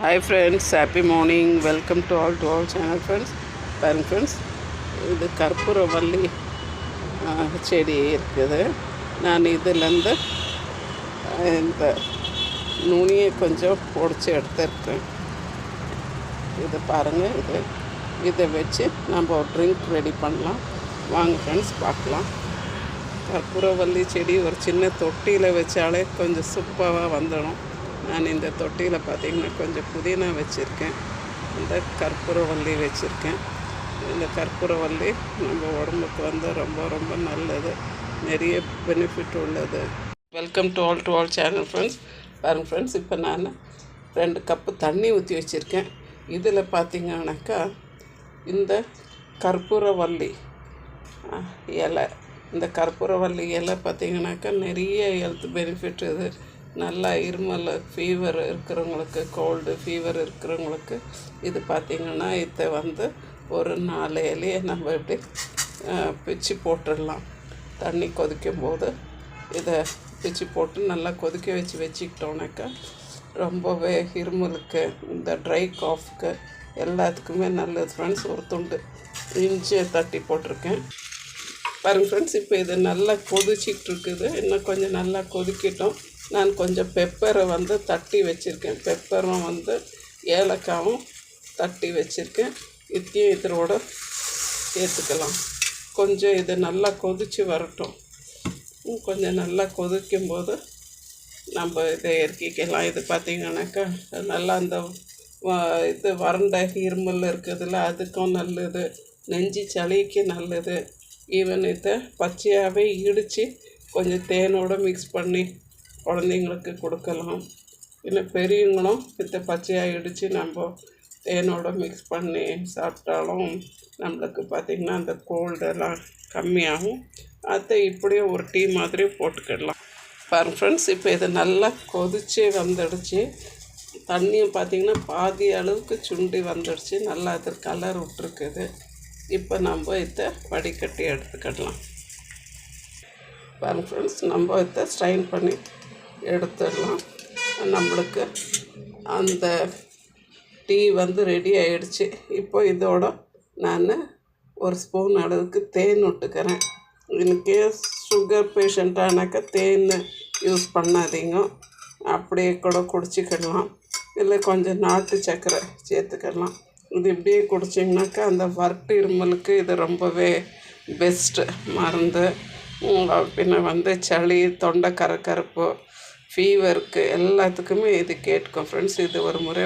Hi friends, happy morning. Welcome to all channel friends. பாருங்க friends, இது கற்பூரவள்ளி செடி இருக்குது. நான் இதிலேருந்து இந்த நுனியை கொஞ்சம் பொடிச்சு எடுத்துருக்கேன். இது பாருங்கள், இதை வச்சு நம்ம ஒரு ட்ரிங்க் ரெடி பண்ணலாம். வாங்க ஃப்ரெண்ட்ஸ் பார்க்கலாம். கற்பூரவள்ளி செடி ஒரு சின்ன தொட்டியில் வச்சாலே கொஞ்சம் சூப்பராக வந்துடும். நான் இந்த தொட்டியில் பார்த்திங்கன்னா கொஞ்சம் புதினா வச்சுருக்கேன், இந்த கற்பூரவள்ளி வச்சுருக்கேன். இந்த கற்பூரவள்ளி நம்ம உடம்புக்கு வந்து ரொம்ப ரொம்ப நல்லது, நிறைய பெனிஃபிட் உள்ளது. Welcome to all channel friends. பாருங்கள் ஃப்ரெண்ட்ஸ், இப்போ நான் 2 கப்பு தண்ணி ஊற்றி வச்சுருக்கேன். இதில் பார்த்திங்கனாக்கா இந்த கற்பூரவள்ளி இலை, இந்த கற்பூரவள்ளி இலை பார்த்திங்கனாக்கா நிறைய ஹெல்த் பெனிஃபிட். இது நல்லா இருமல், ஃபீவர் இருக்கிறவங்களுக்கு, கோல்டு ஃபீவர் இருக்கிறவங்களுக்கு இது பார்த்திங்கன்னா இதை வந்து ஒரு 4 இலையை நம்ம இப்படி பிச்சு போட்டுடலாம். தண்ணி கொதிக்கும் போது இதை பிச்சு போட்டு நல்லா கொதிக்க வச்சுக்கிட்டோன்னாக்கா ரொம்பவே இருமலுக்கு, இந்த ட்ரை காஃப்க்கு எல்லாத்துக்குமே நல்லது ஃப்ரெண்ட்ஸ். ஒரு துண்டு இஞ்சியை தட்டி போட்டிருக்கேன். பாருங்கள் ஃப்ரெண்ட்ஸ், இப்போ இது நல்லா கொதிச்சிக்கிட்டு இருக்குது. இன்னும் கொஞ்சம் நல்லா கொதிக்கிட்டோம். நான் கொஞ்சம் பெப்பரை வந்து தட்டி வச்சுருக்கேன். பெப்பரும் வந்து ஏலக்காவும் தட்டி வச்சுருக்கேன். இதையும் இதோட சேர்த்துக்கலாம். கொஞ்சம் இது நல்லா கொதித்து வரட்டும். கொஞ்சம் நல்லா கொதிக்கும்போது நம்ம இதை இறக்கிக்கலாம். இது பார்த்திங்கனாக்கா நல்லா அந்த இது வறண்ட இருமல் இருக்குதுல்ல, அதுக்கும் நல்லது, நெஞ்சு சளிக்கு நல்லது. ஈவன் இதை பச்சையாகவே இடித்து கொஞ்சம் தேனோடு மிக்ஸ் பண்ணி குழந்தைங்களுக்கு கொடுக்கலாம். இல்லை பெரியவங்களும் இதை பச்சையாக இடித்து நம்ம தேனோடு மிக்ஸ் பண்ணி சாப்பிட்டாலும் நம்மளுக்கு பார்த்திங்கன்னா அந்த கோல்டெல்லாம் கம்மியாகும். அதை இப்படியே ஒரு டீ மாதிரி போட்டுக்கிடலாம். பாருங்கள் ஃப்ரெண்ட்ஸ், இப்போ இது நல்லா கொதித்து வந்துடுச்சு. தண்ணியும் பார்த்திங்கன்னா பாதி அளவுக்கு சுண்டி வந்துடுச்சு. நல்லா அது கலர் விட்டுருக்குது. இப்போ நம்ம இதை வடிகட்டி எடுத்துக்கிடலாம். பாருங்கள் ஃப்ரெண்ட்ஸ், நம்ம இதை ஸ்ட்ரைன் பண்ணி எடுத்துடலாம். நம்மளுக்கு அந்த டீ வந்து ரெடி ஆகிடுச்சு. இப்போ இதோட நான் ஒரு ஸ்பூன் அளவுக்கு தேன் விட்டுக்கிறேன். இன்கே சுகர் பேஷண்ட்டானாக்கா தேன் யூஸ் பண்ணாதீங்க, அப்படியே கூட குடிச்சிக்கிடலாம். இல்லை கொஞ்சம் நாட்டு சர்க்கரை சேர்த்துக்கலாம். இது இப்படியே குடிச்சிங்கனாக்கா அந்த வறட்டு இருமலுக்கு இது ரொம்பவே பெஸ்ட்டு மருந்து. பின்ன வந்து சளி, தொண்டை கரகரப்பு, ஃபீவருக்கு எல்லாத்துக்குமே இது கேட்கும் ஃப்ரெண்ட்ஸ். இது ஒரு முறை